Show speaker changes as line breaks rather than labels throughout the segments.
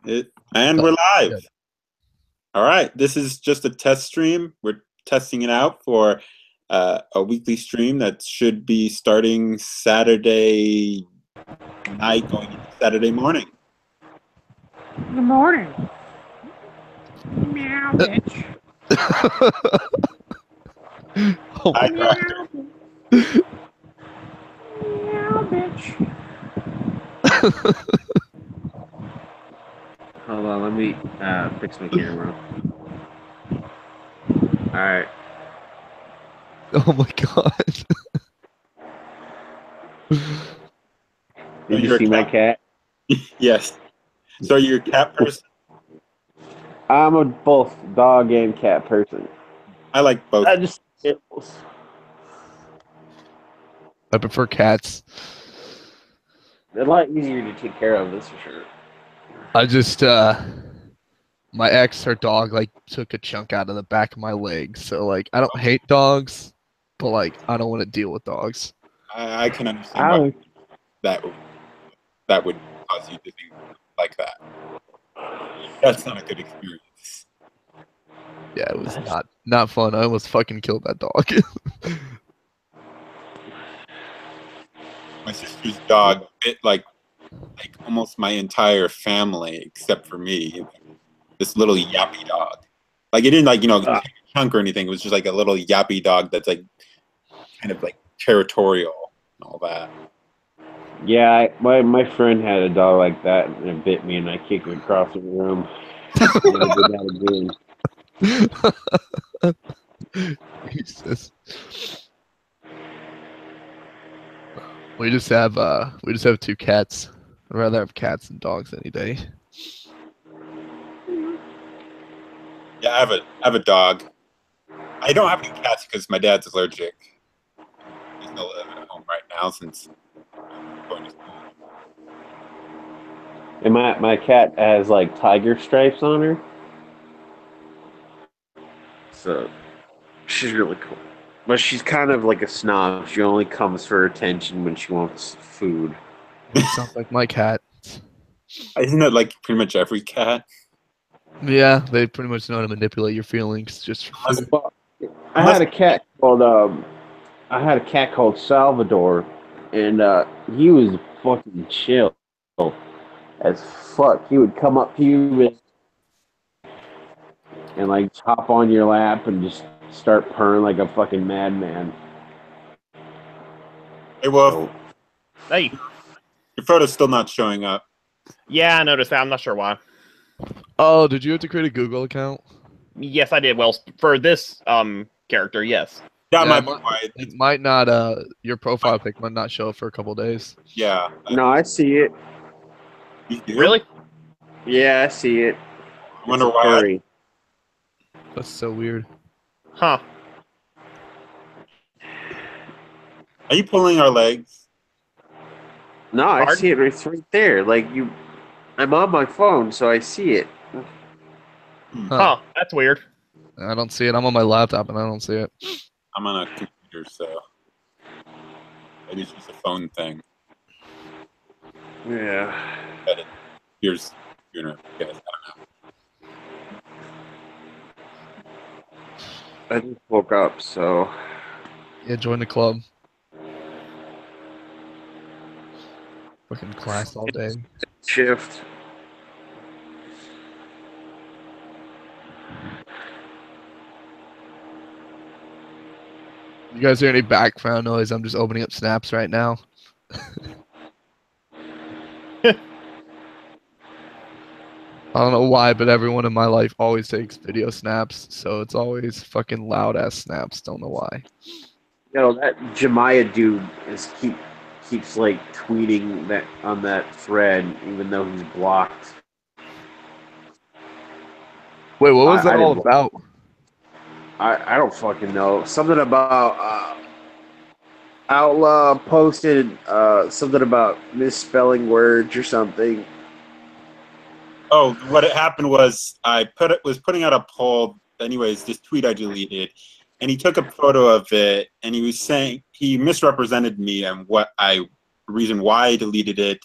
And we're live. All right, this is just a test stream. We're testing it out for a weekly stream that should be starting Saturday night, going into Saturday morning.
Good morning. Meow, bitch.
Oh
Hi,
my
Doctor.
Meow, bitch.
Hold on, let me fix my camera. Alright.
Oh my god.
Did you
You're a
see my cat?
Yes. So you're a cat person?
I'm a both dog and cat person.
I like both.
I just
I prefer cats.
they're a lot easier to take care of, that's for sure.
I just my ex, her dog like took a chunk out of the back of my leg. So like I don't hate dogs, but like I don't want to deal with dogs.
I can understand why that would cause you to think like that. That's not a good experience.
Yeah, it was not fun. I almost fucking killed that dog.
My sister's dog bit like almost my entire family except for me. This little yappy dog. Like it didn't take a chunk or anything. It was just like a little yappy dog that's like kind of like territorial and all that.
Yeah, my friend had a dog like that and it bit me and I kicked it across the room. Never did that again.
Jesus. We just have two cats. I'd rather have cats than dogs any day.
Yeah, I have a dog. I don't have any cats because my dad's allergic. He's not living at home right now since I'm going to school.
And my cat has like tiger stripes on her. So she's really cool. But she's kind of like a snob. She only comes for attention when she wants food.
Sounds like my cat.
Isn't that like pretty much every cat?
Yeah, they pretty much know how to manipulate your feelings just for food.
I had a cat called Salvador, and he was fucking chill as fuck. He would come up to you and like hop on your lap and just start purring like a fucking madman.
Hey, Wolf.
Hey.
Your photo's still not showing up.
Yeah, I noticed that. I'm not sure why.
Oh, did you have to create a Google account?
Yes, I did. Well, for this character, yes.
That
Yeah,
might be why.
It might not. Your profile pic might not show for a couple days.
Yeah.
No, I see it.
You do?
Really?
Yeah, I see it.
I wonder why.
That's so weird.
Huh.
Are you pulling our legs?
No, I see it. It's right there. Like I'm on my phone, so I see it.
Huh. That's weird.
I don't see it. I'm on my laptop and I don't see it.
I'm on a computer, so maybe it's just a phone thing.
Yeah.
But here's guys. I don't know.
I just woke up, so
Yeah, join the club. Fucking class all day.
Shift.
You guys hear any background noise? I'm just opening up snaps right now. I don't know why, but everyone in my life always takes video snaps, so it's always fucking loud ass snaps. Don't know why.
That Jemiah dude keeps like tweeting that on that thread, even though he's blocked.
Wait, what was that all about?
I don't fucking know. Something about Outlaw posted something about misspelling words or something.
Oh, what had happened was I was putting out a poll. Anyways, this tweet I deleted, and he took a photo of it, and he was saying he misrepresented me and reason why I deleted it,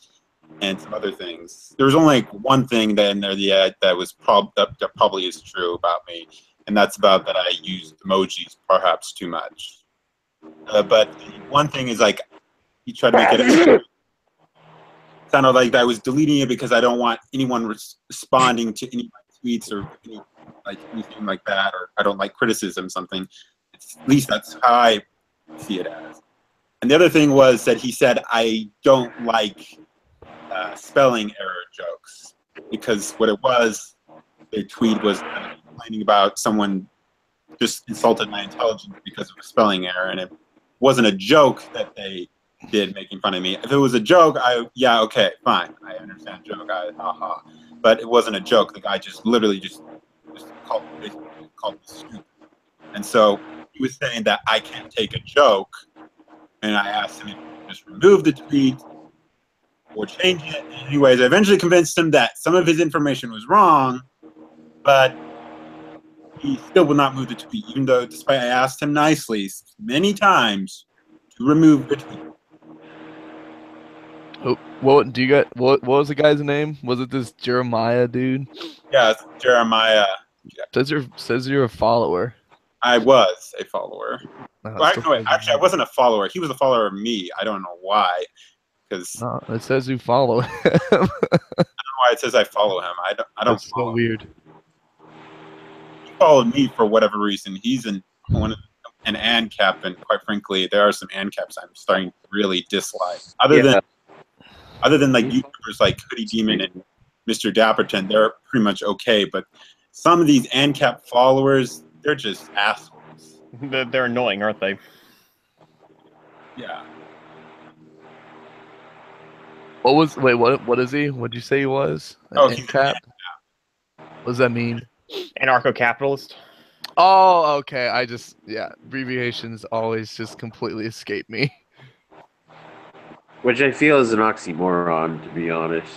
and some other things. There was only like one thing that in there that was that probably is true about me, and that's about that I used emojis perhaps too much. But the one thing is like he tried to make it sounded like I was deleting it because I don't want anyone responding to any of my tweets or anything like that, or I don't like criticism, something. At least that's how I see it as. And the other thing was that he said I don't like spelling error jokes, because what it was, the tweet was complaining about someone just insulted my intelligence because of a spelling error, and it wasn't a joke that they did making fun of me. If it was a joke, yeah, okay, fine, I understand joke, haha. But it wasn't a joke. The guy just literally just called me stupid. And so he was saying that I can't take a joke, and I asked him if he could just remove the tweet or change it. Anyways, I eventually convinced him that some of his information was wrong, but he still would not move the tweet, even though, despite I asked him nicely many times to remove the tweet.
Oh, what was the guy's name? Was it this Jeremiah dude?
Yeah, it's Jeremiah.
Says you're a follower.
I was a follower.
No,
Well, actually, I wasn't a follower. He was a follower of me. I don't know why. Because
no, it says you follow him.
I don't know why it says I follow him. I don't.
That's
follow
so
him.
weird.
He followed me for whatever reason. He's an ANCAP, and quite frankly, there are some ANCAPs I'm starting to really dislike. Other than like YouTubers like Hoodie Demon and Mr. Dapperton, they're pretty much okay. But some of these ANCAP followers, they're just assholes.
They're annoying, aren't they?
Yeah.
What is he? What'd you say he was?
He's
ANCAP? What does that mean?
Anarcho-capitalist.
Oh, okay. Abbreviations always just completely escape me.
Which I feel is an oxymoron, to be honest.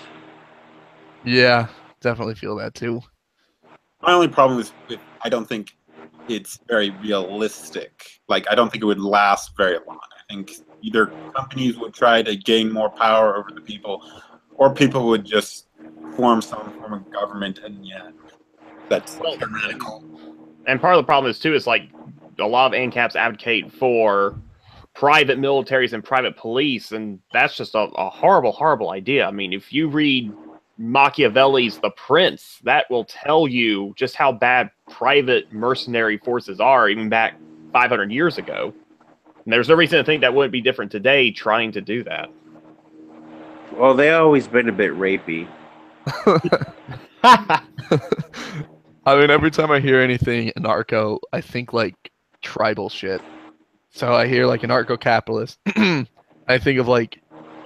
Yeah, definitely feel that too.
My only problem is I don't think it's very realistic. Like, I don't think it would last very long. I think either companies would try to gain more power over the people, or people would just form some form of government, and that's tyrannical.
And part of the problem is like a lot of ANCAPs advocate for private militaries and private police, and that's just a horrible, horrible idea. I mean, if you read Machiavelli's The Prince, that will tell you just how bad private mercenary forces are, even back 500 years ago. And there's no reason to think that wouldn't be different today trying to do that.
Well, they always been a bit rapey.
I mean, every time I hear anything anarcho, I think like tribal shit. So I hear like anarcho-capitalist. I think of like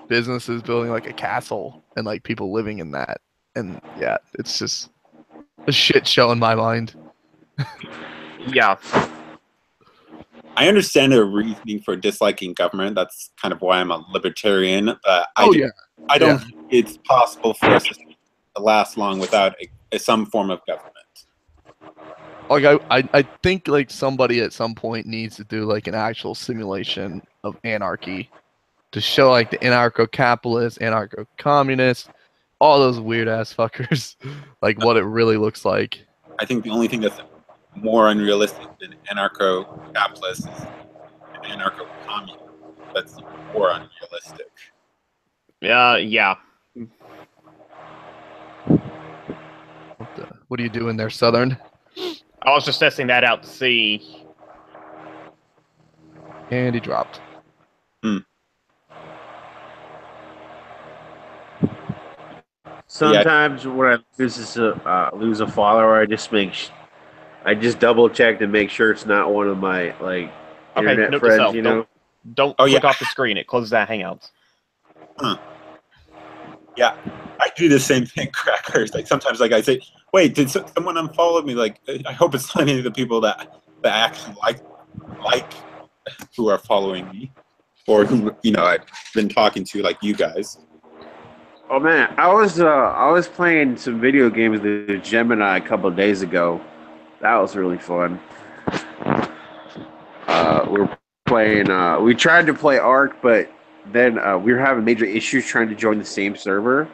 businesses building like a castle and like people living in that. And yeah, it's just a shit show in my mind.
Yeah.
I understand their reasoning for disliking government. That's kind of why I'm a libertarian. I don't think it's possible for us to last long without some form of government.
Like I think like somebody at some point needs to do like an actual simulation of anarchy to show like the anarcho-capitalists, anarcho-communists, all those weird ass fuckers, like what it really looks like.
I think the only thing that's more unrealistic than anarcho-capitalists is anarcho-communist. That's more unrealistic.
Yeah.
What are you doing there, Southern?
I was just testing that out to see.
And he dropped.
Sometimes when I lose a follower, I just double check to make sure it's not one of my internet
note to
friends.
self,
You know.
Don't click off the screen. It closes that Hangouts.
Yeah, I do the same thing, crackers. Like sometimes, like I say, wait, did someone unfollow me? Like, I hope it's not any of the people that actually like who are following me, or who I've been talking to, like you guys.
Oh man, I was playing some video games with Gemini a couple of days ago. That was really fun. We tried to play Ark, but then we were having major issues trying to join the same server.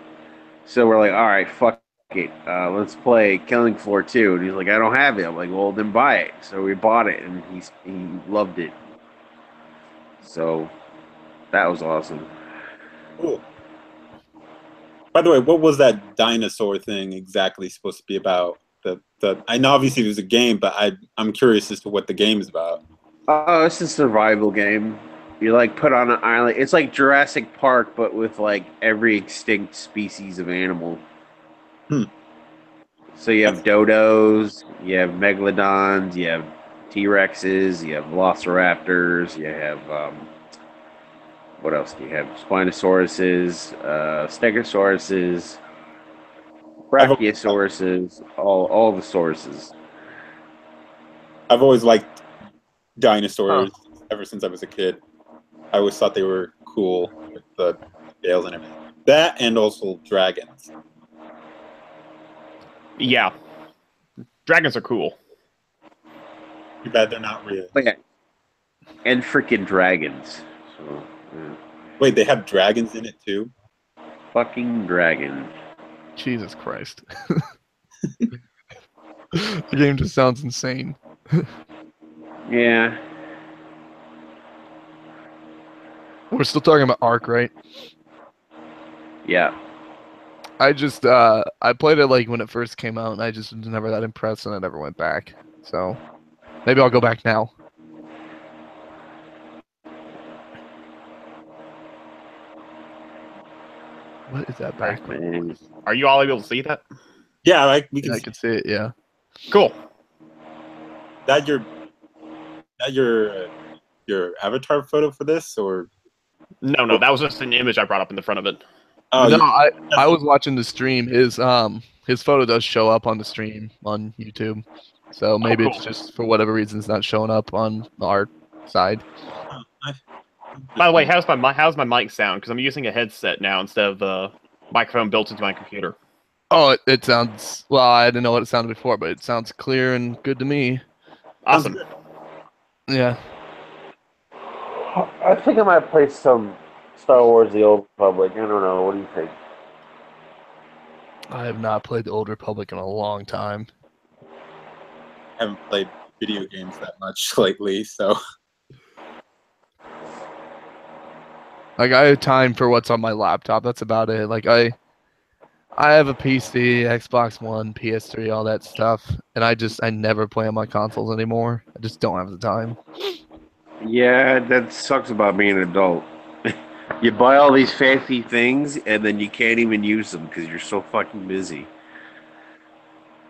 So we're like, all right, fuck it. Let's play Killing Floor 2. And he's like, I don't have it. I'm like, well, then buy it. So we bought it, and he loved it. So that was awesome.
Cool. By the way, what was that dinosaur thing exactly supposed to be about? I know obviously it was a game, but I'm curious as to what the game is about.
Oh, it's a survival game. You like put on an island. It's like Jurassic Park, but with like every extinct species of animal. So you have dodos, you have megalodons, you have T-Rexes, you have velociraptors, you have what else do you have? Spinosauruses, Stegosauruses, Brachiosauruses, all the sauruses.
I've always liked dinosaurs ever since I was a kid. I always thought they were cool with the scales and everything. That and also dragons.
Yeah. Dragons are cool.
Too bad they're not real.
Oh, yeah. And freaking dragons. So, yeah.
Wait, they have dragons in it too?
Fucking dragon.
Jesus Christ. The game just sounds insane.
Yeah.
We're still talking about Ark, right?
Yeah.
I just I played it like when it first came out, and I just was never that impressed, and I never went back. So maybe I'll go back now. What is that back?
Man.
Are you all able to see that?
Yeah, we can
I
see
can see it. Yeah.
Cool.
that. Your avatar photo for this, or
No, that was just an image I brought up in the front of it.
oh,
No, I was watching the stream. His photo does show up on the stream on YouTube, so maybe
cool.
it's just for whatever reason it's not showing up on our side.
By the way, how's my mic sound? Because I'm using a headset now instead of the microphone built into my computer.
Oh, it sounds well. I didn't know what it sounded before, but it sounds clear and good to me.
Awesome.
Yeah.
I think I might play some Star Wars The Old Republic. I don't know. What do you think?
I have not played the Old Republic in a long time.
haven't played video games that much lately, so
Like I have time for what's on my laptop. That's about it. Like I have a PC, Xbox One, PS3, all that stuff, and I never play on my consoles anymore. I just don't have the time.
Yeah, that sucks about being an adult. You buy all these fancy things, and then you can't even use them because you're so fucking busy.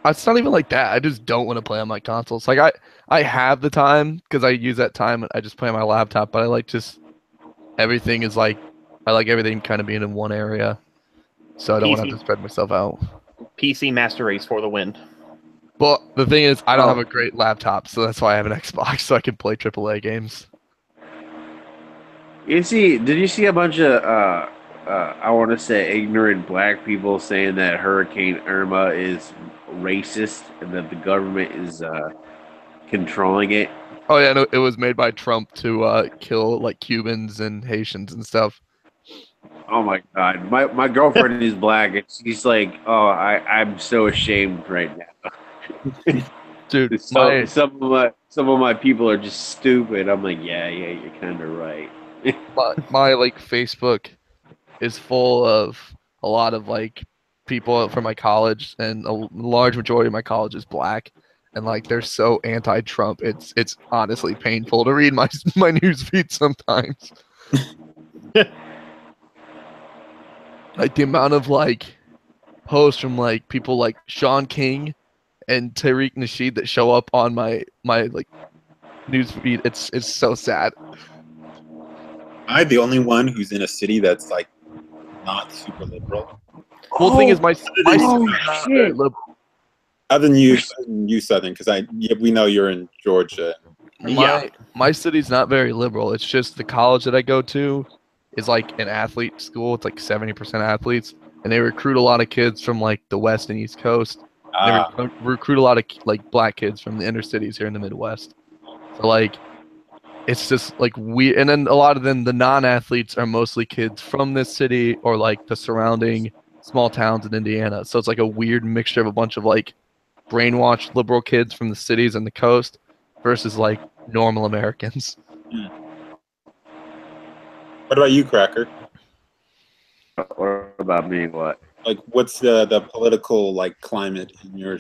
It's not even like that. I just don't want to play on my consoles. Like I have the time because I use that time. I just play on my laptop, but I like just everything is like I like everything kind of being in one area, so I don't want to have to spread myself out.
PC Master Race for the win.
But the thing is, I don't have a great laptop, so that's why I have an Xbox, so I can play AAA games.
Did you see a bunch of I want to say ignorant black people saying that Hurricane Irma is racist and that the government is controlling it?
Oh yeah, no, it was made by Trump to kill like Cubans and Haitians and stuff.
Oh my god, my girlfriend is black and she's like, oh, I'm so ashamed right now.
Dude,
some of my people are just stupid. I'm like, yeah, you're kind of right.
my like Facebook is full of a lot of like people from my college, and a large majority of my college is black, and like they're so anti-Trump. It's honestly painful to read my news feed sometimes. Like the amount of like posts from like people like Sean King and Tariq Nasheed that show up on my like news feed. It's so sad.
am I the only one who's in a city that's like not super liberal?
Well, the thing is, my city's
oh,
not very
shit.
liberal.
Other than you Southern, because we know you're in Georgia.
My city's not very liberal. It's just the college that I go to is like an athlete school. It's like 70% athletes, and they recruit a lot of kids from like the West and East Coast. They recruit a lot of like black kids from the inner cities here in the Midwest. So like it's just like we, and then a lot of them, the non-athletes are mostly kids from this city or like the surrounding small towns in Indiana. So it's like a weird mixture of a bunch of like brainwashed liberal kids from the cities and the coast versus like normal Americans.
What about you, Cracker?
What about me? What?
Like, what's the political like climate in your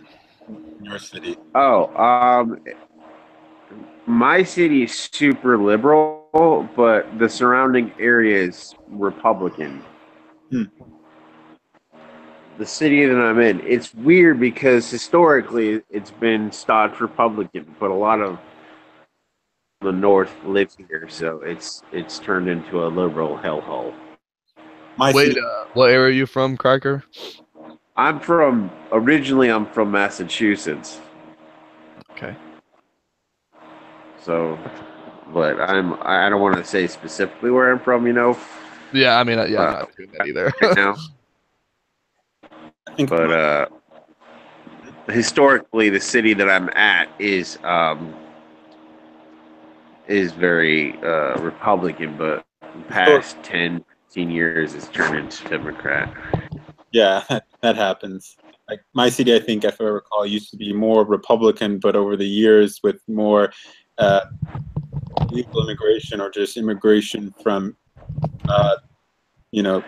city?
Oh, my city is super liberal, but the surrounding area is Republican.
Hmm.
The city that I'm in, it's weird because historically it's been staunch Republican, but a lot of the North lives here, so it's turned into a liberal hellhole.
My
Wait,
city,
what area are you from, Cracker?
Originally I'm from Massachusetts,
Okay.
so, but I don't want to say specifically where I'm from,
Yeah, I mean, yeah, I'm not doing that either.
right now.
I think
But historically, the city that I'm at is very Republican, but the past 10, 15 years it's turned into Democrat.
yeah, that happens. Like my city, I think, if I recall, used to be more Republican, but over the years, with more illegal immigration or just immigration from, from
Oh,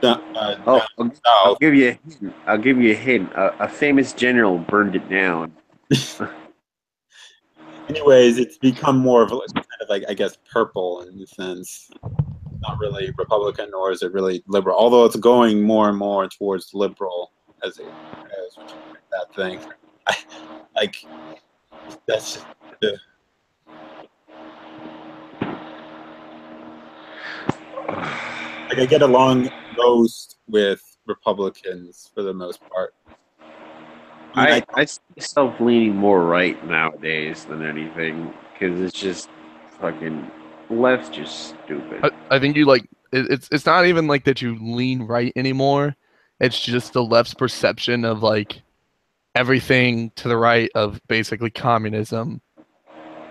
down
I'll
south.
give you a hint. I'll give you a hint. A famous general burned it down.
Anyways, it's become more of kind of like, I guess, purple in a sense. Not really Republican, nor is it really liberal. Although it's going more and more towards liberal as that thing. Like that's just the. Like I get along most with Republicans for the most part.
I see myself leaning more right nowadays than anything because it's just fucking left's just stupid.
I think you like it's not even like that you lean right anymore. It's just the left's perception of like everything to the right of basically communism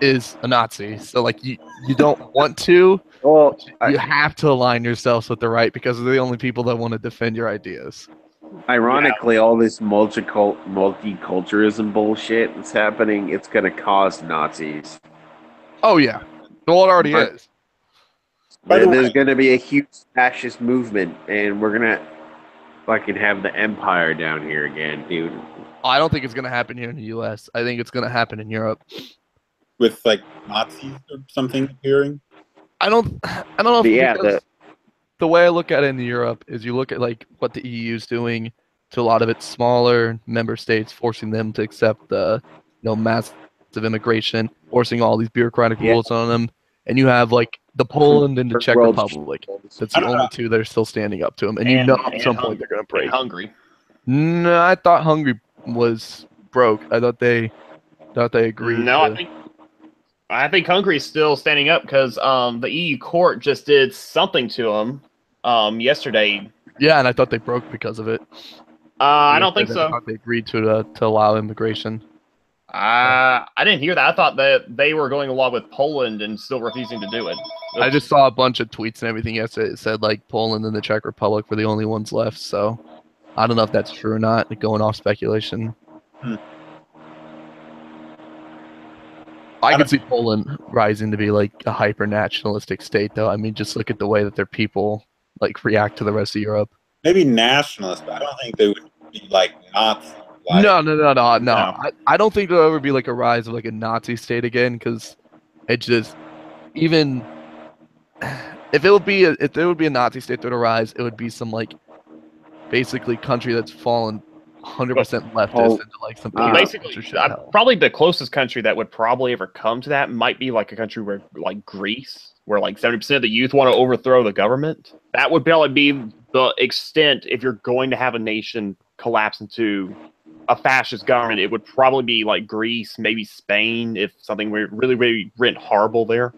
is a Nazi. So like you don't want to,
Well,
you have to align yourselves with the right because they're the only people that want to defend your ideas.
ironically, all this multiculturalism bullshit that's happening, it's gonna cause Nazis.
Oh yeah. Well, it already
But-
is.
By the
There's
way-
gonna be a huge fascist movement, and we're gonna fucking have the empire down here again, dude.
I don't think it's gonna happen here in the US. I think it's gonna happen in Europe.
With like Nazis or something appearing.
I don't know if
But yeah,
because the way I look at it in Europe is you look at like what the EU is doing to a lot of its smaller member states, forcing them to accept the massive immigration, forcing all these bureaucratic
Yeah.
rules on them, and you have like the Poland and the Czech
World-
Republic. That's
I
the
don't
only two that are still standing up to him, and you
And-
know at
and
some point they're gonna
And
break.
Hungary.
No, I thought Hungary was broke. I thought they agreed.
No,
to...
I think Hungary's still standing up because the EU court just did something to them yesterday.
Yeah, and I thought they broke because of it.
I don't think
I
so.
thought they agreed to allow immigration.
I didn't hear that. I thought that they were going along with Poland and still refusing to do it.
I just saw a bunch of tweets and everything yesterday. It said like Poland and the Czech Republic were the only ones left. So I don't know if that's true or not. Going off speculation. I could see Poland rising to be like a hyper nationalistic state, though. I mean, just look at the way that their people like react to the rest of Europe.
Maybe nationalist, but I don't think they would be like Nazi. Like,
No.
No.
I don't think there'll ever be like a rise of like a Nazi state again, because it just even if there would be a Nazi state that would rise, it would be some like basically country that's fallen 100% leftist
Oh,
into like some
uh,
Basically,
censorship hell.
probably the closest country that would probably ever come to that might be like a country where, like Greece, where like 70% of the youth want to overthrow the government. That would probably be the extent if you're going to have a nation collapse into a fascist government. It would probably be like Greece, maybe Spain, if something really, really went horrible there.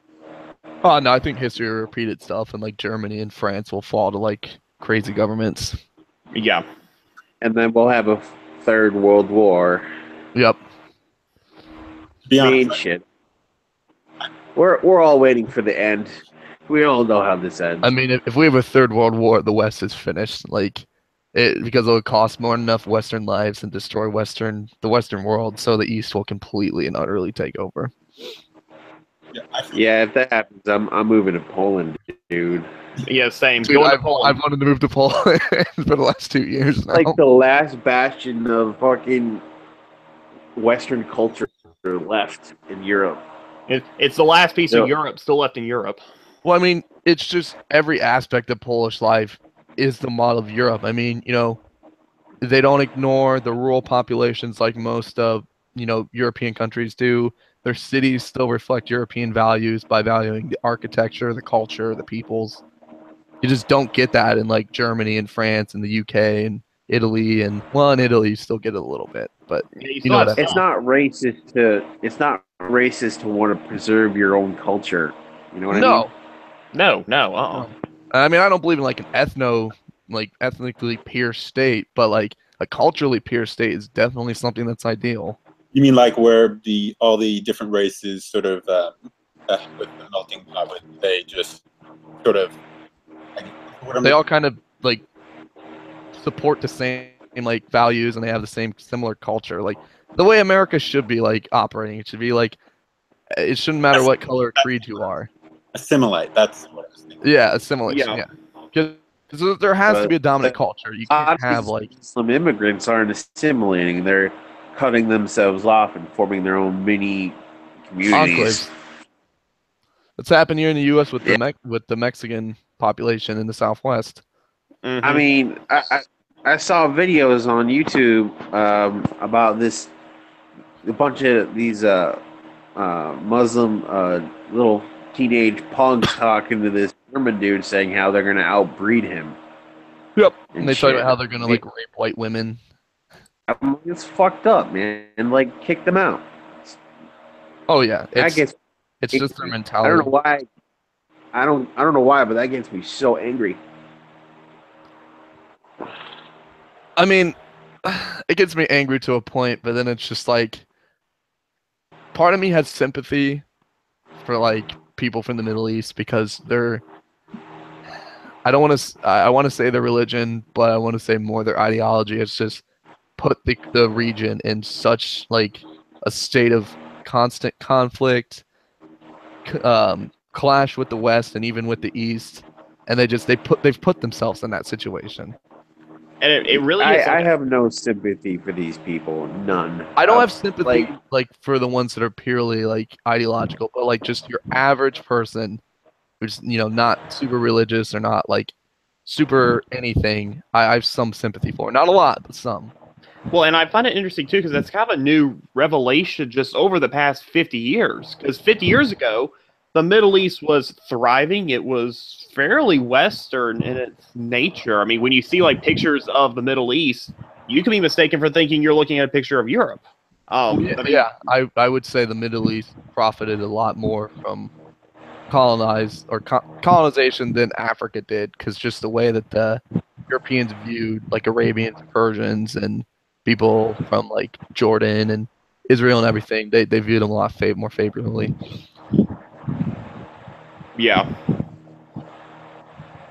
Oh no, I think history will repeat itself, and like Germany and France will fall to like crazy governments.
Yeah.
And then we'll have a third world war.
Yep.
to be
Mean
honest,
shit. we're all waiting for the end. We all know how this ends.
I mean, if we have a third world war, the West is finished. Like, because it would cost more than enough Western lives and destroy the Western world, so the East will completely and utterly take over.
Yeah, if that happens, I'm moving to Poland, dude.
Yeah, same.
Dude,
Going to
I've
Poland.
wanted to move to Poland for the last 2 years now.
Like the last bastion of fucking Western culture left in Europe.
It's the last piece
Yeah.
of Europe still left in Europe.
Well, I mean, it's just every aspect of Polish life is the model of Europe. I mean, they don't ignore the rural populations like most of, European countries do. Their cities still reflect European values by valuing the architecture, the culture, the peoples. You just don't get that in like Germany and France and the UK and Italy, and well, in Italy you still get it a little bit, but
Yeah, you
you
still
know
have
what
It's not racist to want to preserve your own culture. You know what I mean?
No,
No.
I mean I don't believe in like an ethnically pure state, but like a culturally pure state is definitely something that's ideal.
You mean like where all the different races sort of with the melting pot, they just sort of
They all kind of like support the same like values, and they have the same similar culture. Like the way America should be like operating, it should be like it shouldn't matter what color or creed you are.
assimilate. That's what I was thinking.
Yeah, assimilation. Yeah, because there has to be a dominant culture. You can't have like
some immigrants aren't assimilating; they're cutting themselves off and forming their own mini communities.
enclaves. It's happened here in the U.S. with the Mexican population in the Southwest.
Mhm.
I mean, I saw videos on YouTube about a bunch of these Muslim little teenage punks talking to this German dude saying how they're gonna outbreed him.
Yep.
And
And they talk
shit.
about how they're gonna like rape white women.
I'm like, it's fucked up, man, and like kick them out.
Oh yeah,
That gets
it's just their
I
mentality.
don't know why. I don't know why, but that gets me so angry.
I mean, it gets me angry to a point, but then it's just like, part of me has sympathy for like people from the Middle East because they're. I don't want to. I want to say their religion, but I want to say more their ideology. It's just put the region in such like a state of constant conflict, clash with the West and even with the East, and they've put themselves in that situation.
And it really is.
I have no sympathy for these people. None.
I don't have sympathy
like-
like for the ones that are purely like ideological, but like just your average person who's not super religious or not like super anything. I have some sympathy for. Not a lot, but some.
Well, and I find it interesting too because that's kind of a new revelation just over the past 50 years. Because 50 years ago, the Middle East was thriving. It was fairly Western in its nature. I mean, when you see like pictures of the Middle East, you can be mistaken for thinking you're looking at a picture of Europe. I mean,
I would say the Middle East profited a lot more from colonization than Africa did, because just the way that the Europeans viewed like Arabians, Persians, and people from like Jordan and Israel and everything, they viewed them a lot more favorably.
yeah.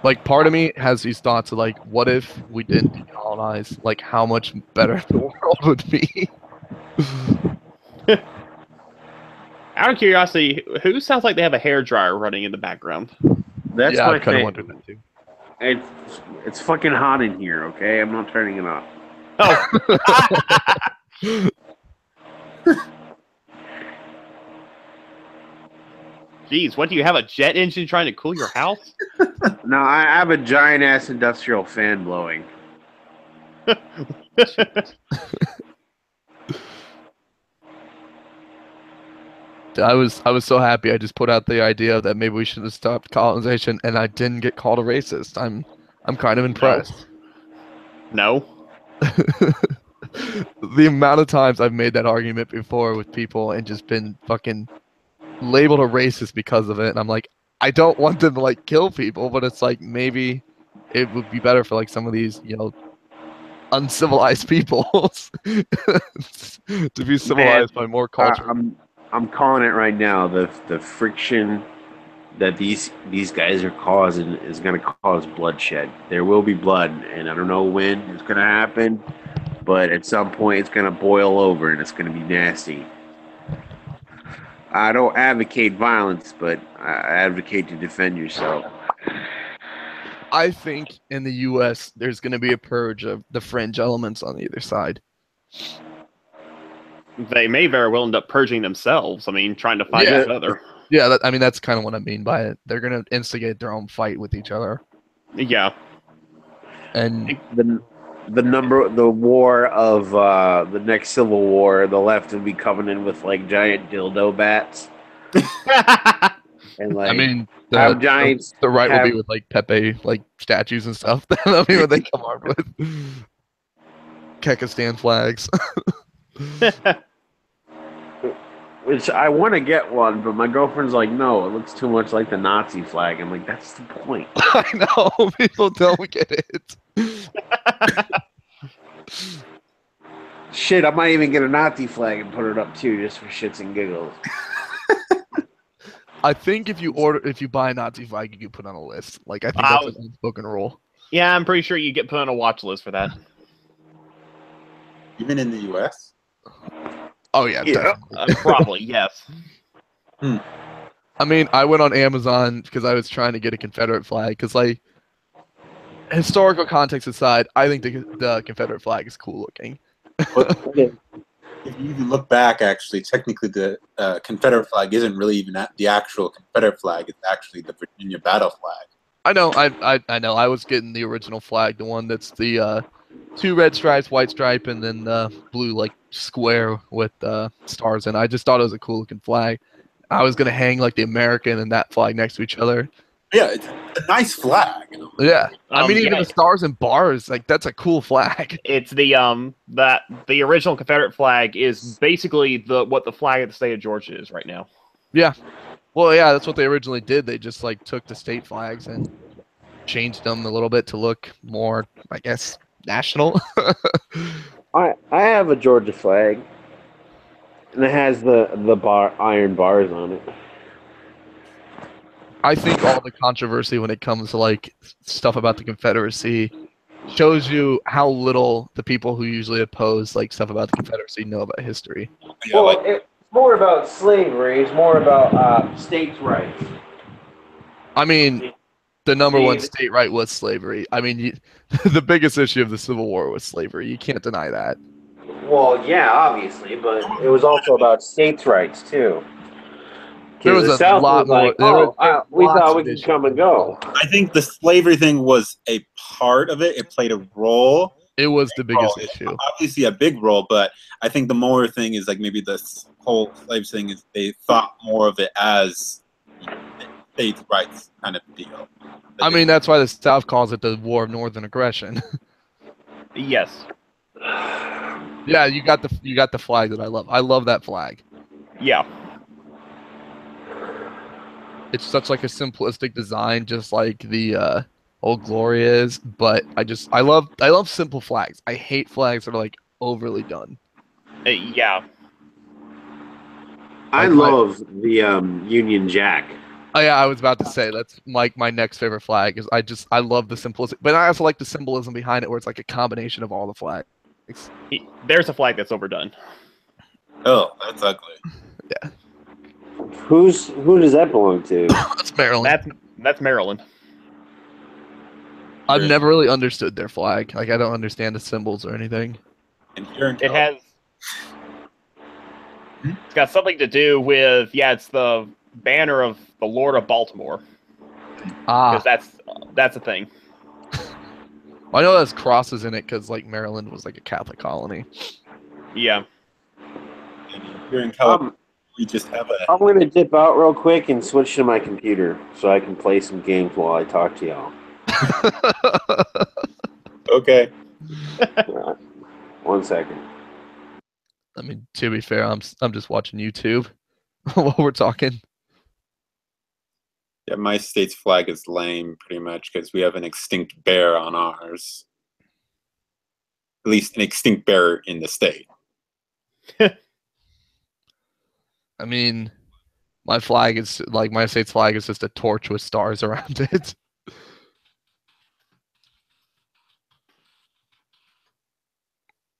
Like part of me has these thoughts of like, what if we didn't decolonize? Like how much better the world would be.
Out of curiosity, who sounds like they have a hairdryer running in the background?
That's
yeah,
my
I kind of
thing.
wondered that too.
It's fucking hot in here. Okay, I'm not turning it off.
Oh. Jeez, what do you have, a jet engine trying to cool your house?
No, I have a giant ass industrial fan blowing.
I was so happy. I just put out the idea that maybe we should have stopped colonization, and I didn't get called a racist. I'm kind of impressed.
No.
The amount of times I've made that argument before with people and just been fucking labeled a racist because of it, and I'm like, I don't want them to like kill people, but it's like maybe it would be better for like some of these, uncivilized people to be civilized by more culture.
I'm calling it right now. The friction that these guys are causing is going to cause bloodshed. There will be blood, and I don't know when it's going to happen, but at some point it's going to boil over and it's going to be nasty. I don't advocate violence, but I advocate to defend yourself.
I think in the U.S. there's going to be a purge of the fringe elements on either side.
They may very well end up purging themselves. I mean, trying to fight
Yeah.
each other.
Yeah, I mean that's kind of what I mean by it. They're going to instigate their own fight with each other.
Yeah.
And
The war of the next civil war, the left will be coming in with like giant dildo bats, and like
I mean,
have giants.
the right will be with like Pepe like statues and stuff. That'll be what they come up with. Kekistan flags.
Which I want to get one, but my girlfriend's like, no, it looks too much like the Nazi flag. I'm like, that's the point.
I know people don't get it.
Shit, I might even get a Nazi flag and put it up too, just for shits and giggles.
I think if you buy a Nazi flag, you get put on a list. Like I think that's an unspoken rule.
Yeah, I'm pretty sure you get put on a watch list for that.
Even in the U.S.
Oh yeah, definitely.
Probably yes.
I mean, I went on Amazon because I was trying to get a Confederate flag. Because like historical context aside, I think the Confederate flag is cool looking.
But if you even look back, actually, technically the Confederate flag isn't really even the actual Confederate flag. It's actually the Virginia battle flag.
I know. I know. I was getting the original flag, the one that's the 2 red stripes, white stripe, and then the blue like square with stars. And I just thought it was a cool looking flag. I was gonna hang like the American and that flag next to each other.
Yeah, it's a nice flag. You know?
Yeah, I mean even
yeah.
the stars and bars, like that's a cool flag.
It's the the original Confederate flag is basically what the flag of the state of Georgia is right now.
Yeah, well, yeah, that's what they originally did. They just like took the state flags and changed them a little bit to look more, I guess, national.
I have a Georgia flag, and it has the iron bars on it.
I think all the controversy when it comes to like stuff about the Confederacy shows you how little the people who usually oppose like stuff about the Confederacy know about history.
Yeah, like
it's more about slavery. It's more about states' rights.
I mean, the number one state right was slavery. I mean, the biggest issue of the Civil War was slavery. You can't deny that.
Well, yeah, obviously, but it was also about states' rights too.
There was a lot more.
We thought we could come and go.
I think the slavery thing was a part of it. It played a role.
It was the biggest issue.
Obviously, a big role, but I think the more thing is like maybe this whole slave thing is they thought more of it as states' rights kind of deal.
I mean, that's why the South calls it the War of Northern Aggression.
Yes.
Yeah, you got the flag that I love. I love that flag.
Yeah.
It's such like a simplistic design, just like the Old Glory is. But I love simple flags. I hate flags that are like overly done.
Yeah.
I love the Union Jack.
Oh yeah, I was about to say that's like my next favorite flag. Is I love the simplicity, but I also like the symbolism behind it, where it's like a combination of all the flags.
There's a flag that's overdone.
Oh, that's ugly.
Yeah.
Who does that belong to?
That's Maryland.
That's Maryland.
I've never really understood their flag. Like I don't understand the symbols or anything.
And here in
It has. It's got something to do with it's the banner of the Lord of Baltimore.
Ah,
Because that's a thing.
I know there's crosses in it because like Maryland was like a Catholic colony.
Yeah.
Here in California, we just have a.
I'm going to dip out real quick and switch to my computer so I can play some games while I talk to y'all.
Okay.
1 second.
I mean, to be fair, I'm just watching YouTube while we're talking.
Yeah, my state's flag is lame, pretty much, because we have an extinct bear on ours. At least an extinct bear in the state.
I mean, my flag is like my state's flag is just a torch with stars around it.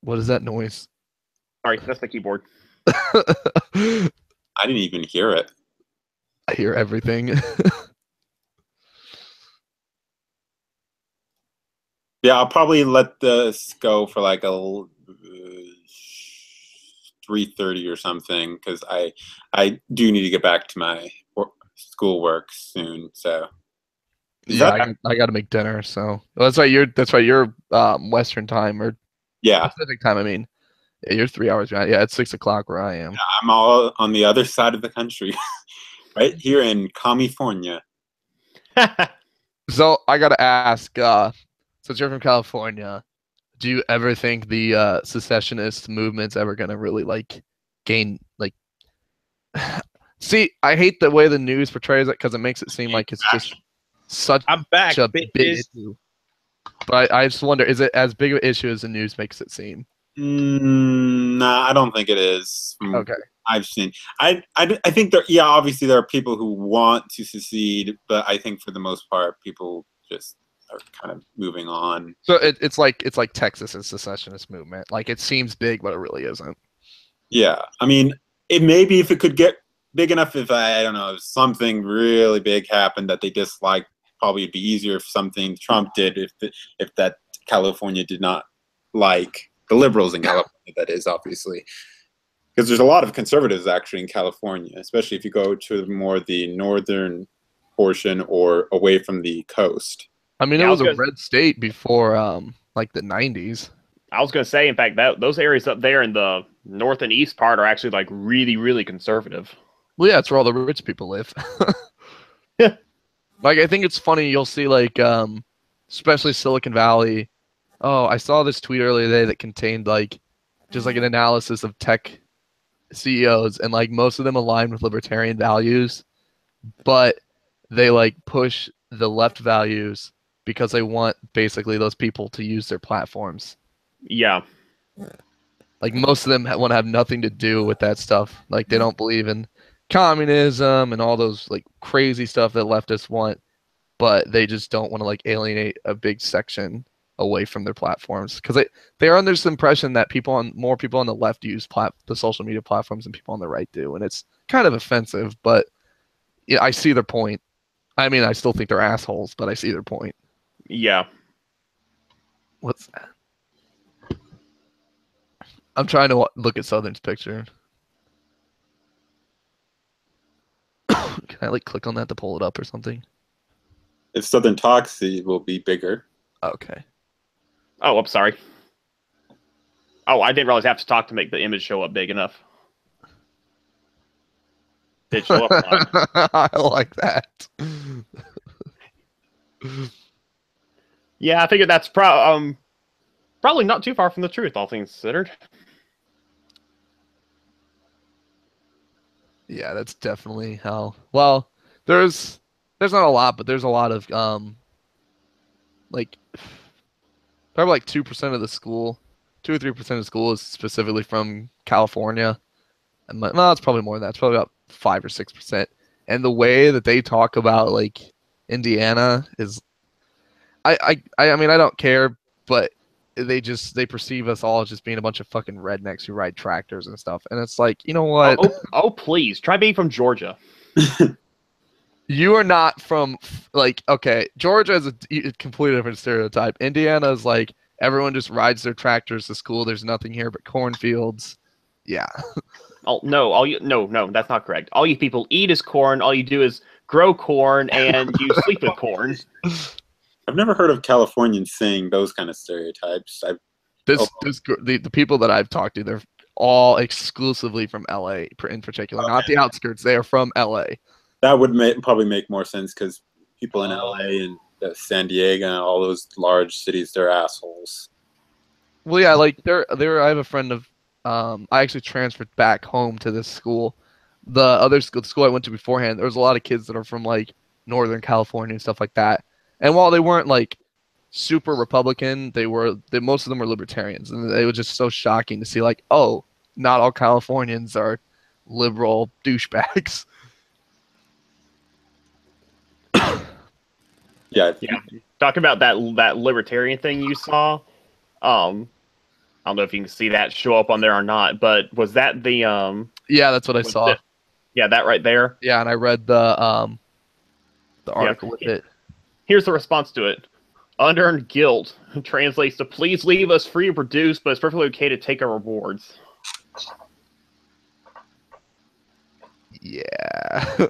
What is that noise?
Sorry, that's the keyboard.
I
I didn't even hear it.
hear everything.
Yeah, I'll probably let this go for like a 3:30 or something because I do need to get back to my schoolwork soon. So is
Yeah,
that
I got to make dinner, so well, that's right. You're Western time or
yeah?
Pacific time. I mean, yeah, you're 3 hours behind. Yeah, it's 6 o'clock where I am.
I'm all on the other side of the country, right here in California.
So I got to ask, since you're from California, do you ever think the secessionist movement's ever gonna really like gain like? See, I hate the way the news portrays it because it makes it seem like it's just such
I'm back,
a big
bitches.
issue. But I just wonder, is it as big of an issue as the news makes it seem?
Nah, I don't think it is. From
Okay.
I've seen. I think there. Yeah, obviously there are people who want to secede, but I think for the most part, people just are kind of moving on.
So it's like Texas's secessionist movement. Like it seems big, but it really isn't.
Yeah, I mean, it maybe if it could get big enough, if I don't know, if something really big happened that they disliked, probably it'd be easier if something Trump did, if that California did not like the liberals in California. That is obviously because there's a lot of conservatives actually in California, especially if you go to more the northern portion or away from the coast.
I mean,
Yeah,
it
I
was
was
a red state before like the 90s.
I was going to say, in fact, that those areas up there in the north and east part are actually like really, really conservative.
Well, yeah, it's where all the rich people live.
Yeah.
Like I think it's funny you'll see like especially Silicon Valley. Oh, I saw this tweet earlier today that contained like just like an analysis of tech CEOs and like most of them align with libertarian values, but they like push the left values because they want basically those people to use their platforms.
Yeah.
Like most of them want to have nothing to do with that stuff. Like they don't believe in communism and all those like crazy stuff that leftists want, but they just don't want to like alienate a big section away from their platforms because they're under this impression that more people on the left use the social media platforms than people on the right do, and it's kind of offensive. But yeah, I see their point. I mean, I still think they're assholes, but I see their point.
Yeah.
What's that? I'm trying to look at Southern's picture. Can I like click on that to pull it up or something?
If Southern talks, it will be bigger.
Okay.
Oh, I'm sorry. Oh, I didn't realize I have to talk to make the image show up big enough. Did show up.
I like that.
Yeah, I figured that's probably not too far from the truth, all things considered.
Yeah, that's definitely how. Well, there's not a lot, but there's a lot of like probably like 2% of the school, 2 or 3% of the school is specifically from California, and well, it's probably more than that. It's probably about 5 or 6%. And the way that they talk about like Indiana is, I mean, I don't care, but they perceive us all as just being a bunch of fucking rednecks who ride tractors and stuff. And it's like, you know what?
Oh, please try being from Georgia.
You are not from like, okay, Georgia is a completely different stereotype. Indiana is like everyone just rides their tractors to school. There's nothing here but cornfields. Yeah.
Oh no, no, that's not correct. All you people eat is corn. All you do is grow corn and you sleep with corn.
I've never heard of Californians saying those kind of stereotypes.
The people that I've talked to, they're all exclusively from LA in particular, not the outskirts. They are from LA.
That would probably make more sense because people in LA and San Diego and all those large cities, they're assholes.
Well, yeah, like I have a friend of, I actually transferred back home to this school. The school I went to beforehand, there was a lot of kids that are from like Northern California and stuff like that. And while they weren't like super Republican, most of them were libertarians, and it was just so shocking to see like, oh, not all Californians are liberal douchebags.
Yeah.
Yeah. Talking about that libertarian thing you saw. I don't know if you can see that show up on there or not, but was that the
Yeah, that's what I
was
saw.
yeah, that right there.
Yeah, and I read the article with it.
Here's the response to it. Unearned guilt translates to please leave us free to produce, but it's perfectly okay to take our rewards.
Yeah.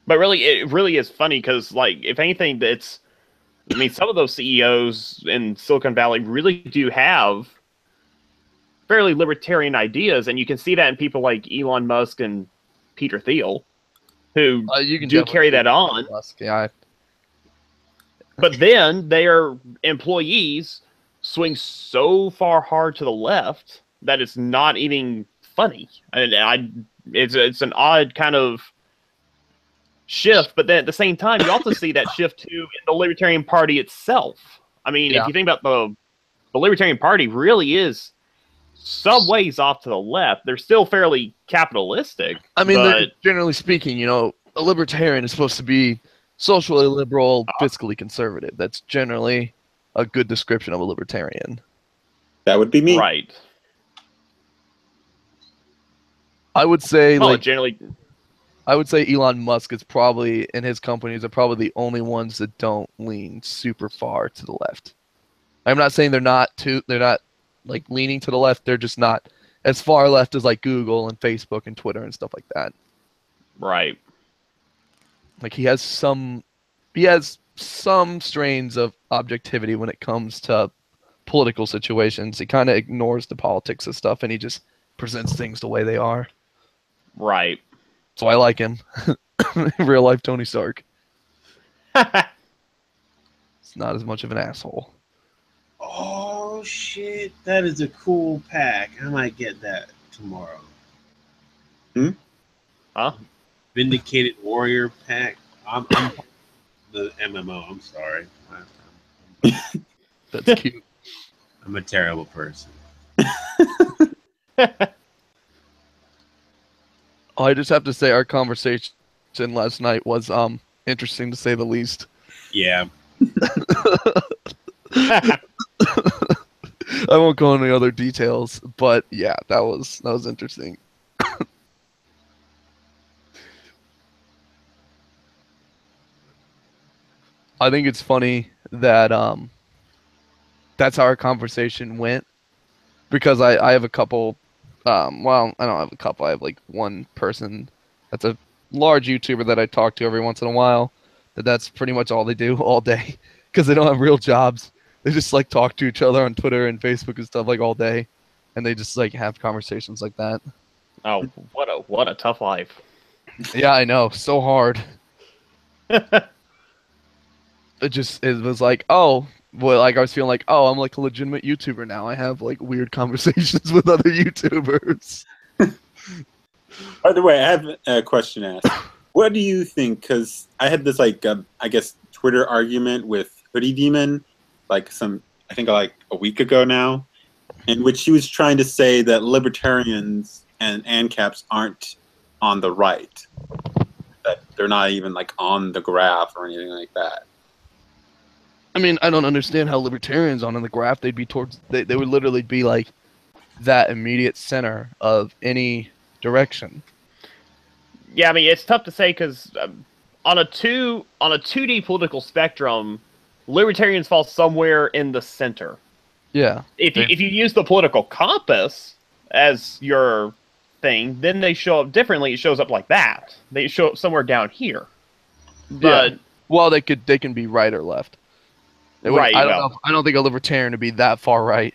But really, it really is funny because, like, if anything, I mean, some of those CEOs in Silicon Valley really do have fairly libertarian ideas, and you can see that in people like Elon Musk and Peter Thiel, who
You can
do
definitely
carry
see
that on.
Musk, yeah.
But then their employees swing so far hard to the left that it's not even funny. And it's an odd kind of shift, but then at the same time, you also see that shift too in the Libertarian Party itself. I mean,
Yeah.
if you think about the Libertarian Party really is some ways off to the left. They're still fairly capitalistic.
I mean,
but
generally speaking, a libertarian is supposed to be socially liberal, fiscally conservative. That's generally a good description of a libertarian.
That would be me.
right.
I would say
Well, generally,
I would say Elon Musk is probably, and his companies are probably the only ones that don't lean super far to the left. I'm not saying they're not like leaning to the left. They're just not as far left as like Google and Facebook and Twitter and stuff like that.
right.
Like he has some strains of objectivity when it comes to political situations. He kind of ignores the politics of stuff and he just presents things the way they are.
Right.
So I like him. Real life Tony Stark. It's not as much of an asshole.
Oh shit, that is a cool pack. I might get that tomorrow.
Huh?
Vindicated Warrior pack. I'm the MMO. I'm sorry.
That's cute.
I'm a terrible person.
I just have to say our conversation last night was interesting to say the least.
Yeah.
I won't go into other details, but yeah, that was interesting. I think it's funny that that's how our conversation went because I have a couple well, I don't have a couple. I have like one person that's a large YouTuber that I talk to every once in a while. That's pretty much all they do all day because they don't have real jobs. They just like talk to each other on Twitter and Facebook and stuff like all day, and they just like have conversations like that.
Oh, what a tough life.
Yeah, I know, so hard. It was like, oh, well, like I was feeling like, oh, I'm like a legitimate YouTuber now. I have like weird conversations with other YouTubers.
By the way, I have a question to ask. What do you think? Because I had this like I guess Twitter argument with Hoodie Demon, I think like a week ago now, in which he was trying to say that libertarians and ANCAPs aren't on the right, that they're not even like on the graph or anything like that.
I mean, I don't understand how libertarians on the graph, they'd be they would literally be like that immediate center of any direction.
Yeah, I mean, it's tough to say because on a 2D political spectrum, libertarians fall somewhere in the center.
Yeah.
If you use the political compass as your thing, then they show up differently. It shows up like that. They show up somewhere down here. But
yeah. Well, they can be right or left.
Right.
I don't think a libertarian would be that far right.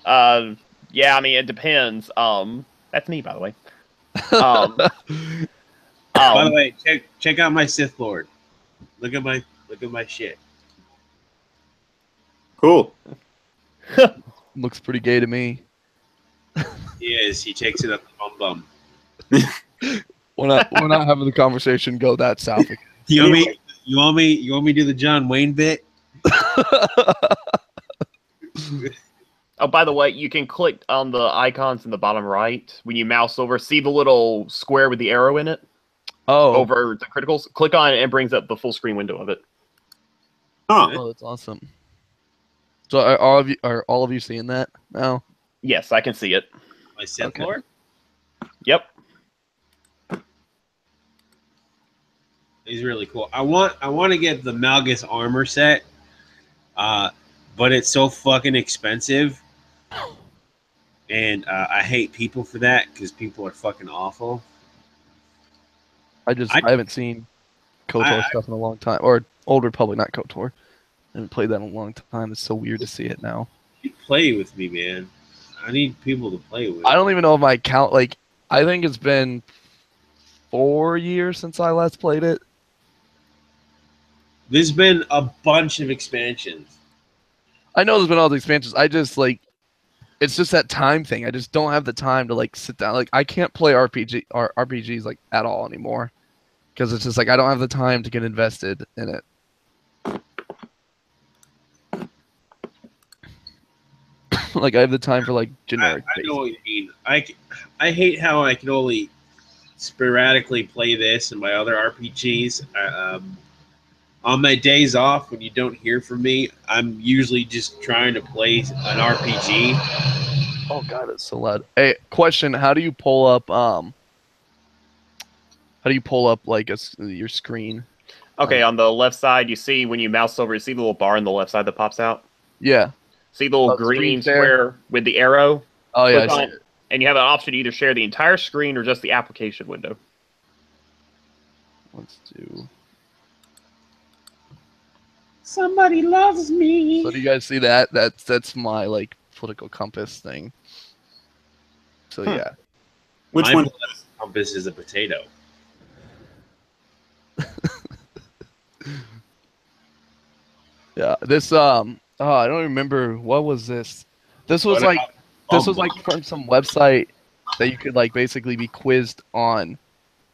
Yeah, I mean, it depends. That's me, by the way.
By the way, check out my Sith Lord. Look at my shit.
Cool.
Looks pretty gay to me.
He is. He takes it up the bum.
We're not having the conversation go that south again.
You want me to do the John Wayne bit?
Oh, by the way, you can click on the icons in the bottom right when you mouse over. See the little square with the arrow in it
Oh,
over the criticals. Click on it, and it brings up the full screen window of it.
Huh.
oh, that's awesome. So are all of you seeing that now?
Yes, I can see it.
My Sith
Okay.
Lord.
Yep.
He's really cool. I want to get the Malgus armor set, but it's so fucking expensive, and I hate people for that because people are fucking awful.
I haven't seen KOTOR stuff in a long time, or Old Republic, not KOTOR. I haven't played that in a long time. It's so weird to see it now.
You play with me, man. I need people to play with.
I don't even know if my account, like, I think it's been 4 years since I last played it.
There's been a bunch of expansions.
I know there's been all the expansions. I just, like, it's just that time thing. I just don't have the time to, like, sit down. Like, I can't play RPGs, like, at all anymore. Because it's just, like, I don't have the time to get invested in it. Like, I have the time for, like, generic.
I know what you mean. I hate how I can only sporadically play this and my other RPGs. On my days off, when you don't hear from me, I'm usually just trying to play an RPG.
Oh god, it's so loud. Hey, question: How do you pull up? Like your screen?
Okay, on the left side, you see when you mouse over, you see the little bar on the left side that pops out.
Yeah.
See the little
Oh,
green
screen share?
square with the arrow?
Oh yeah. I
Click
see
on
it.
it, and you have an option to either share the entire screen or just the application window.
Let's do.
Somebody loves me.
So do you guys see that? That's my like political compass thing. So yeah.
Which
My
one?
political compass is a potato.
Yeah. This oh, I don't remember what was this. This was like from some website that you could like basically be quizzed on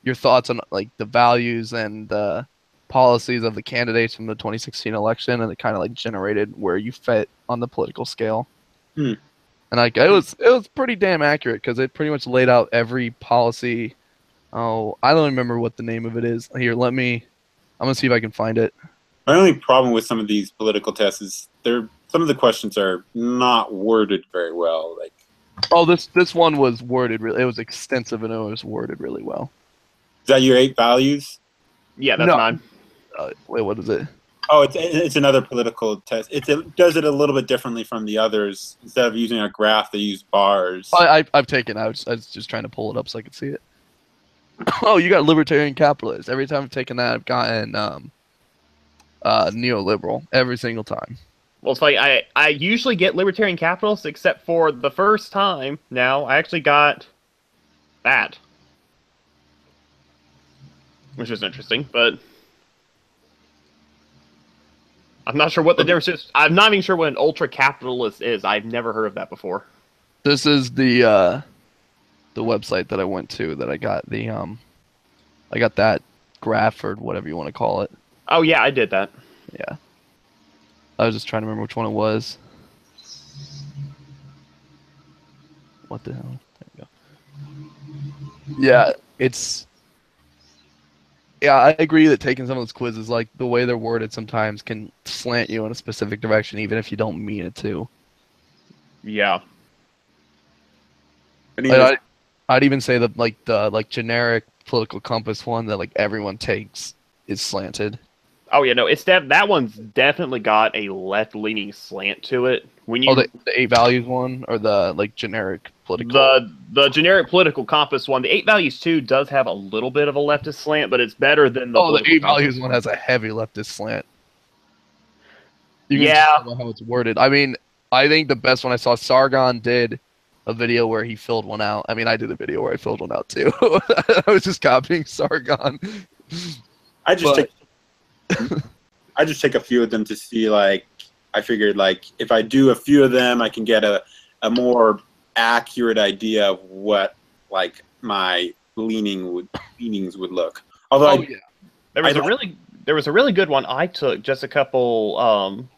your thoughts on like the values and the policies of the candidates from the 2016 election, and it kind of like generated where you fit on the political scale.
Hmm.
And like it was pretty damn accurate because it pretty much laid out every policy. Oh, I don't remember what the name of it is. Here, I'm gonna see if I can find it.
My only problem with some of these political tests is some of the questions are not worded very well. Like,
Oh, this one was worded really. It was extensive and it was worded really well.
is that your 8 values?
Yeah, that's
No.
mine.
Wait, what is it?
Oh, it's another political test. It does it a little bit differently from the others. Instead of using a graph, they use bars.
I've taken. I was just trying to pull it up so I could see it. Oh, you got libertarian capitalist. Every time I've taken that, I've gotten neoliberal every single time.
Well, it's like I usually get libertarian capitalist, except for the first time now, I actually got that. Which is interesting, but I'm not sure what the difference is. I'm not even sure what an ultra-capitalist is. I've never heard of that before.
This is the website that I went to that I got I got that graph or whatever you want to call it.
Oh, yeah, I did that.
Yeah. I was just trying to remember which one it was. What the hell? There we go. Yeah, I agree that taking some of those quizzes, like the way they're worded sometimes can slant you in a specific direction even if you don't mean it to.
Yeah.
Like, I'd even say that like the generic political compass one that like everyone takes is slanted.
Oh, yeah, no, that one's definitely got a left-leaning slant to it. When you
The 8 values one or the like generic political.
the generic political compass one, the 8 values too does have a little bit of a leftist slant, but it's better than the.
The 8
political
values
compass
one has a heavy leftist slant. You can
Yeah.
tell by how it's worded. I mean, I think the best one I saw, Sargon did a video where he filled one out. I mean, I did a video where I filled one out too. I was just copying Sargon.
I just take a few of them to see, like, I figured, like, if I do a few of them, I can get a more accurate idea of what, like, my leanings would look. Although
There was a really good one I took just a couple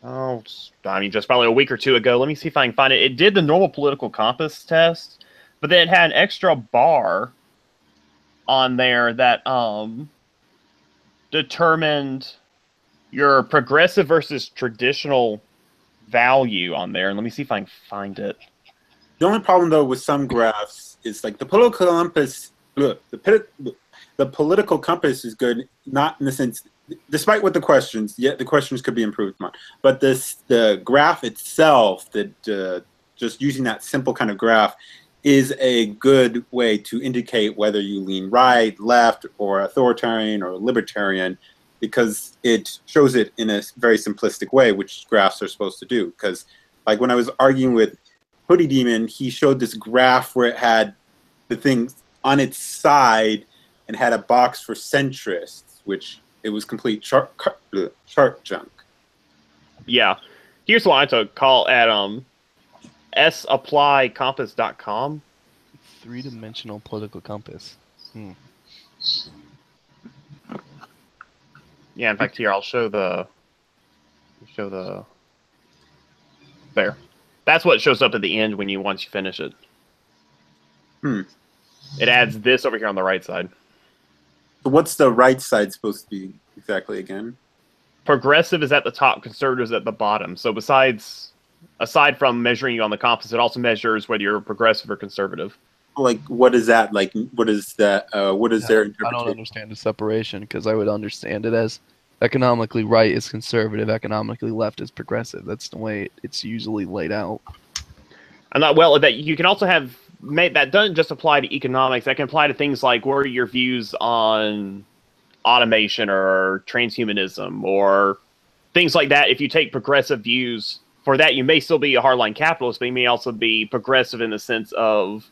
Oh, I mean, just probably a week or two ago. Let me see if I can find it. It did the normal political compass test, but then it had an extra bar on there that determined your progressive versus traditional value on there. And let me see if I can find it.
The only problem, though, with some graphs is like the political compass. Look, the political compass is good, not in the sense, despite what the questions, yet the questions could be improved on. But the graph itself, that just using that simple kind of graph, is a good way to indicate whether you lean right, left, or authoritarian or libertarian, because it shows it in a very simplistic way, which graphs are supposed to do. Because like when I was arguing with Hoodie Demon, he showed this graph where it had the thing on its side and had a box for centrists, which it was complete chart junk.
Yeah. Here's what I took. Call at sapplycompass.com.
Three-dimensional political compass.
Yeah, in fact, here I'll show the there. That's what shows up at the end once you finish it. It adds this over here on the right side.
So what's the right side supposed to be exactly again?
Progressive is at the top, conservative is at the bottom. So aside from measuring you on the compass, it also measures whether you're progressive or conservative.
Like, what is that? Like, what is that? What is their interpretation?
I don't understand the separation, because I would understand it as economically right is conservative, economically left is progressive. That's the way it's usually laid out.
And that you can also have that doesn't just apply to economics. That can apply to things like what are your views on automation or transhumanism or things like that. If you take progressive views for that, you may still be a hardline capitalist, but you may also be progressive in the sense of,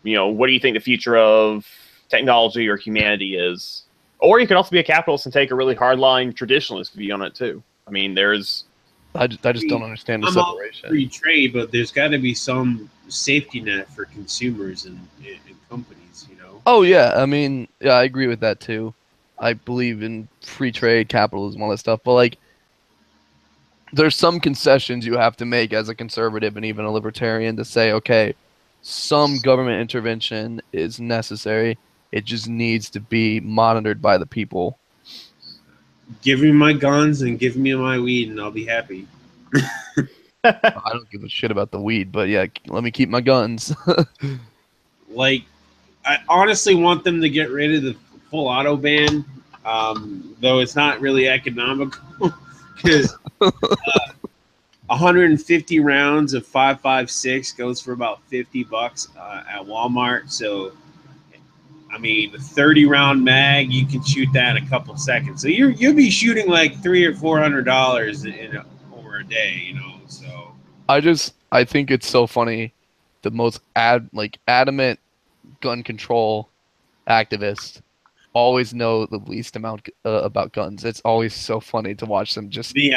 what do you think the future of technology or humanity is? Or you could also be a capitalist and take a really hardline traditionalist view on it too. I mean,
I just don't understand the
I'm
separation.
all free trade, but there's got to be some safety net for consumers and companies,
Oh yeah, I mean, yeah, I agree with that too. I believe in free trade, capitalism, all that stuff. But like, there's some concessions you have to make as a conservative and even a libertarian to say, okay, some government intervention is necessary. It just needs to be monitored by the people.
Give me my guns and give me my weed, and I'll be happy.
I don't give a shit about the weed, but yeah, let me keep my guns.
Like, I honestly want them to get rid of the full auto ban, though it's not really economical, because 150 rounds of 5.56 goes for about $50 at Walmart. So, I mean, the 30-round mag, you can shoot that in a couple seconds. So you'll be shooting like $300 or $400 over a day, So
I think it's so funny. The most adamant gun control activists always know the least amount about guns. It's always so funny to watch them just
the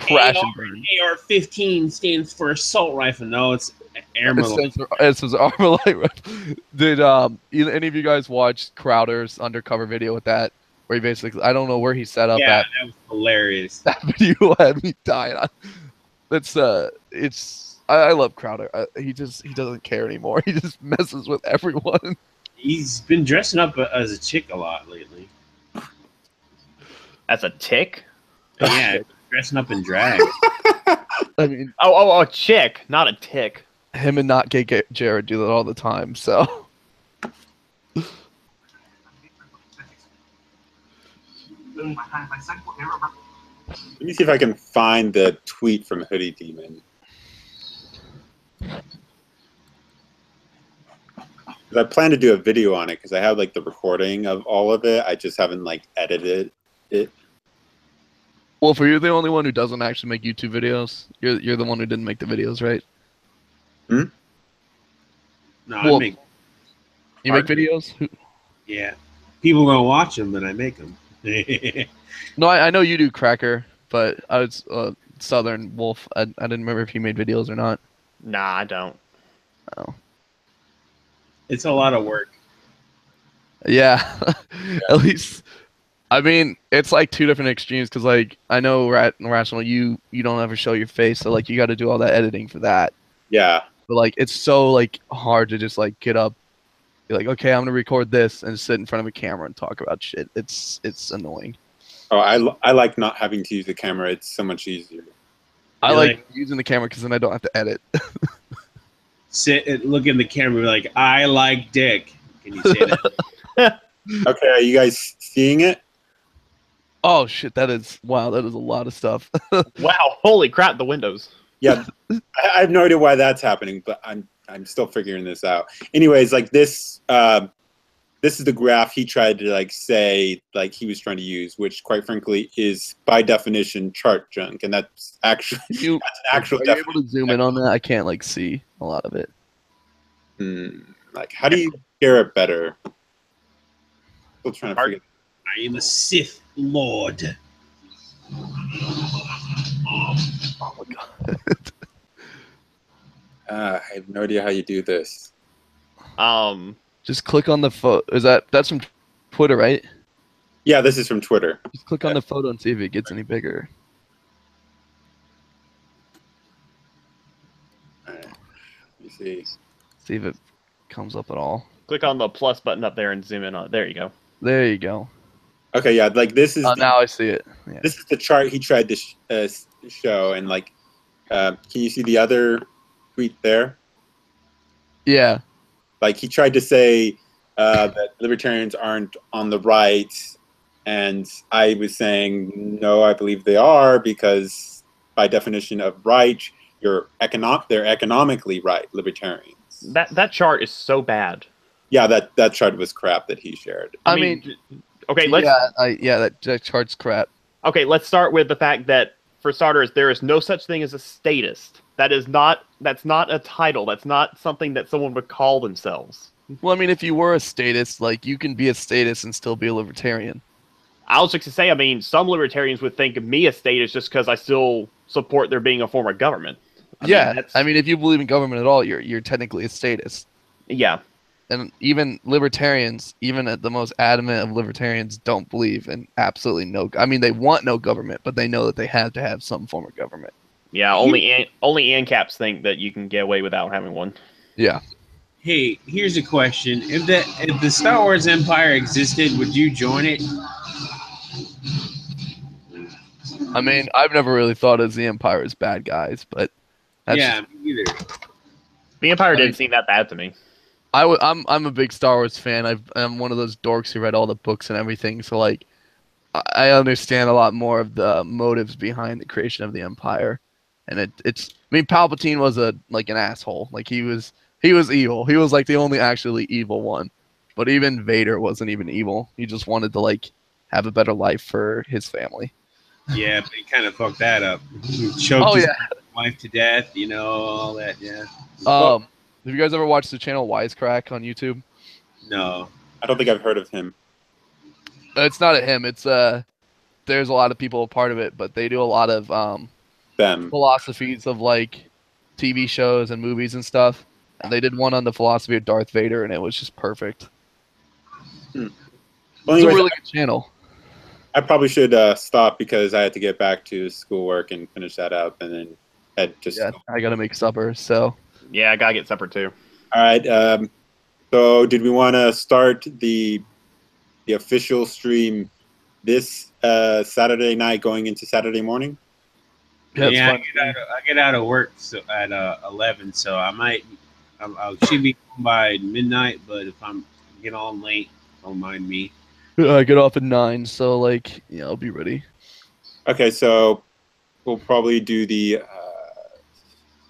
crash and burn.
AR-15 stands for assault rifle. No, it's Armalite.
It says Armalite rifle. Did any of you guys watch Crowder's undercover video with that? Where he basically, I don't know where he set up at.
That was hilarious.
That video had me dying. I love Crowder. He doesn't care anymore. He just messes with everyone.
He's been dressing up as a chick a lot lately.
As a tick?
Yeah, dressing up in drag.
I mean,
a chick, not a tick.
Him and Not Gay Jared do that all the time. So.
Let me see if I can find the tweet from Hoodie Demon. I plan to do a video on it because I have like the recording of all of it. I just haven't like edited it.
Wolf, you're the only one who doesn't actually make YouTube videos. You're the one who didn't make the videos, right?
No,
Wolf,
I make.
You make videos?
Yeah, people gonna watch them, but I make them.
No, I know you do, Cracker, but I was Southern Wolf. I didn't remember if you made videos or not.
Nah, I don't.
Oh.
It's a lot of work.
Yeah. At least I mean, it's like two different extremes because, like, I know Rational, you don't ever show your face, so like you got to do all that editing for that.
Yeah.
But like, it's so like hard to just like get up, be like, okay, I'm gonna record this and sit in front of a camera and talk about shit. It's annoying.
Oh, I like not having to use the camera. It's so much easier.
I
You're
like
like-
using the camera because then I don't have to edit.
Sit and look in the camera, be like, I like dick. Can you say that?
Okay, are you guys seeing it?
Oh shit, that is a lot of stuff.
Wow, holy crap, the windows.
Yeah, I have no idea why that's happening, but I'm still figuring this out. Anyways, like this this is the graph he tried to like say like he was trying to use, which quite frankly is by definition chart junk, and that's actually that's an actual
Are you able to zoom in on that? I can't like see a lot of it.
like how do you share it better? Still trying to figure.
I am a Sith Lord.
Oh my god.
I have no idea how you do this.
Just click on the photo. That's from Twitter, right?
Yeah, this is from Twitter.
Just click on the photo and see if it gets any bigger.
All right. Let me see.
See if it comes up at all.
Click on the plus button up there and zoom in on it. There you go.
There you go.
Okay, yeah, like this is
Oh, now I see it. Yeah.
this is the chart he tried to show, and like, can you see the other tweet there?
Yeah.
Like he tried to say that libertarians aren't on the right, and I was saying no, I believe they are because by definition of right, they're economically right, libertarians.
That chart is so bad.
Yeah, that chart was crap that he shared.
I mean,
okay, let's
that chart's crap.
okay, let's start with the fact that for starters, there is no such thing as a statist. That's not a title. That's not something that someone would call themselves.
Well, I mean, if you were a statist, like you can be a statist and still be a libertarian.
I was just to say, I mean, some libertarians would think of me a statist just because I still support there being a form of government.
I mean, if you believe in government at all, you're technically a statist.
Yeah.
And even libertarians, even at the most adamant of libertarians, don't believe in absolutely no. I mean, they want no government, but they know that they have to have some form of government.
Yeah, only ANCAPs think that you can get away without having one.
Yeah.
Hey, here's a question: if the Star Wars Empire existed, would you join it?
I mean, I've never really thought of the Empire as bad guys, but that's
Yeah, me either.
The Empire didn't seem that bad to me.
I'm a big Star Wars fan. I'm one of those dorks who read all the books and everything, so like I understand a lot more of the motives behind the creation of the Empire. And it's I mean, Palpatine was an asshole. Like he was evil. He was like the only actually evil one. But even Vader wasn't even evil. He just wanted to like have a better life for his family.
Yeah, but he kind of fucked that up. He choked his
yeah.
wife to death, all that. Yeah.
Have you guys ever watched the channel Wisecrack on YouTube?
No.
I don't think I've heard of him.
It's not at him. It's there's a lot of people a part of it, but they do a lot of
Them.
philosophies of like TV shows and movies and stuff. And they did one on the philosophy of Darth Vader, and it was just perfect.
Well,
It's a
anyways,
really good channel.
I probably should stop because I had to get back to schoolwork and finish that up, and then head to
Yeah,
school.
I gotta make supper. So
Yeah, I gotta get supper too.
All right. So, did we want to start the official stream this Saturday night, going into Saturday morning?
yeah, it's
Yeah,
fun.
I get out of work at 11, so I should be home by midnight. But if I'm get on late, don't mind me.
I get off at 9, so like I'll be ready.
Okay, so we'll probably do the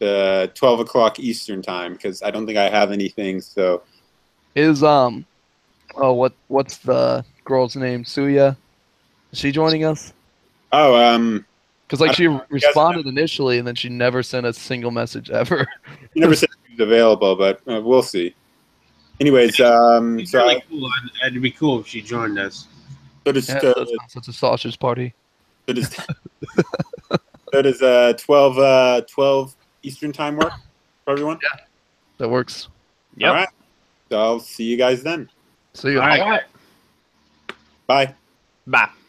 12 o'clock Eastern time because I don't think I have anything. So
Is what's the girl's name? Suya? Is she joining us? Because like she responded initially, and then she never sent a single message ever.
you never said she was available, but we'll see. Anyways,
It's
so
really cool. It'd be cool if she joined us.
so does
Yeah, that sounds such a sausage party.
so does 12 Eastern time work for everyone?
That works.
Yep.
All right. So I'll see you guys then.
See you.
All right.
Bye.
Bye.